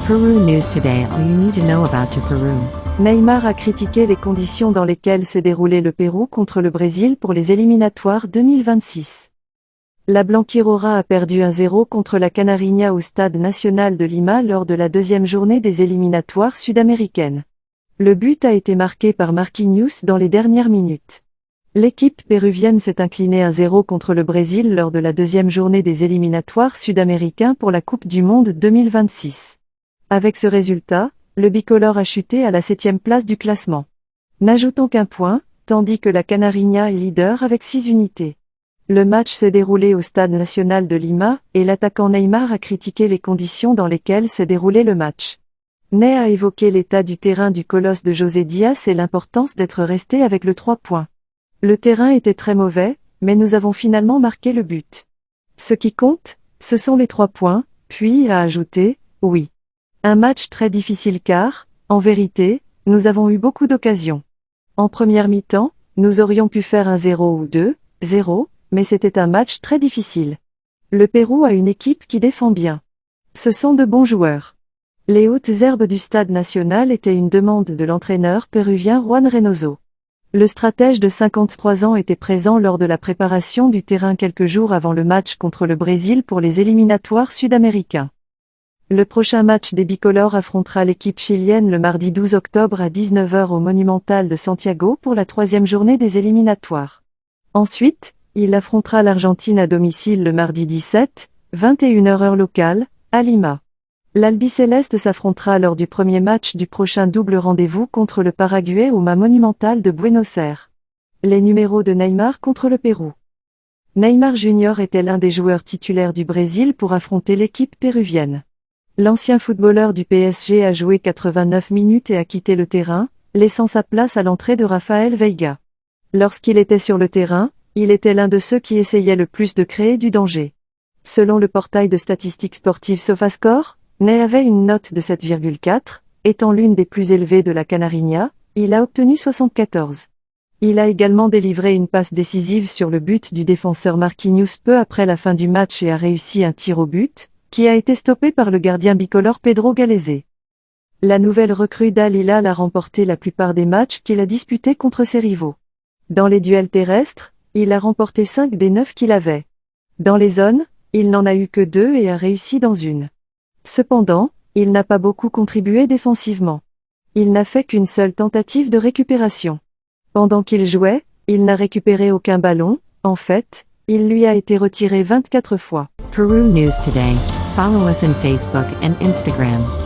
Peru News Today. All you need to know about Peru. Neymar a critiqué les conditions dans lesquelles s'est déroulé le Pérou contre le Brésil pour les éliminatoires 2026. La Blanquirora a perdu 1-0 contre la Canarinha au Stade Nacional de Lima lors de la deuxième journée des éliminatoires sud-américaines. Le but a été marqué par Marquinhos dans les dernières minutes. L'équipe péruvienne s'est inclinée 1-0 contre le Brésil lors de la deuxième journée des éliminatoires sud-américains pour la Coupe du Monde 2026. Avec ce résultat, le bicolore a chuté à la 7e place du classement. N'ajoutons qu'un point, tandis que la Canarinha est leader avec 6 unités. Le match s'est déroulé au Stade Nacional de Lima, et l'attaquant Neymar a critiqué les conditions dans lesquelles s'est déroulé le match. Ney a évoqué l'état du terrain du colosse de José Diaz et l'importance d'être resté avec le 3 points. Le terrain était très mauvais, mais nous avons finalement marqué le but. Ce qui compte, ce sont les 3 points, puis a ajouté, oui. Un match très difficile car, en vérité, nous avons eu beaucoup d'occasions. En première mi-temps, nous aurions pu faire 1-0 ou 2-0, mais c'était un match très difficile. Le Pérou a une équipe qui défend bien. Ce sont de bons joueurs. Les hautes herbes du Stade Nacional étaient une demande de l'entraîneur péruvien Juan Reynoso. Le stratège de 53 ans était présent lors de la préparation du terrain quelques jours avant le match contre le Brésil pour les éliminatoires sud-américains. Le prochain match des bicolores affrontera l'équipe chilienne le mardi 12 octobre à 19h au Monumental de Santiago pour la 3e journée des éliminatoires. Ensuite, il affrontera l'Argentine à domicile le mardi 17, 21h heure locale, à Lima. L'Albicéleste s'affrontera lors du premier match du prochain double rendez-vous contre le Paraguay au Monumental de Buenos Aires. Les numéros de Neymar contre le Pérou. Neymar Jr. était l'un des joueurs titulaires du Brésil pour affronter l'équipe péruvienne. L'ancien footballeur du PSG a joué 89 minutes et a quitté le terrain, laissant sa place à l'entrée de Rafael Veiga. Lorsqu'il était sur le terrain, il était l'un de ceux qui essayaient le plus de créer du danger. Selon le portail de statistiques sportives SofaScore, Ney avait une note de 7,4, étant l'une des plus élevées de la Canarinha, il a obtenu 74. Il a également délivré une passe décisive sur le but du défenseur Marquinhos peu après la fin du match et a réussi un tir au but, qui a été stoppé par le gardien bicolore Pedro Gallese. La nouvelle recrue d'Al Hilal a remporté la plupart des matchs qu'il a disputés contre ses rivaux. Dans les duels terrestres, il a remporté 5 des 9 qu'il avait. Dans les zones, il n'en a eu que 2 et a réussi dans une. Cependant, il n'a pas beaucoup contribué défensivement. Il n'a fait qu'une seule tentative de récupération. Pendant qu'il jouait, il n'a récupéré aucun ballon, en fait, il lui a été retiré 24 fois. Peru News Today. Follow us on Facebook and Instagram.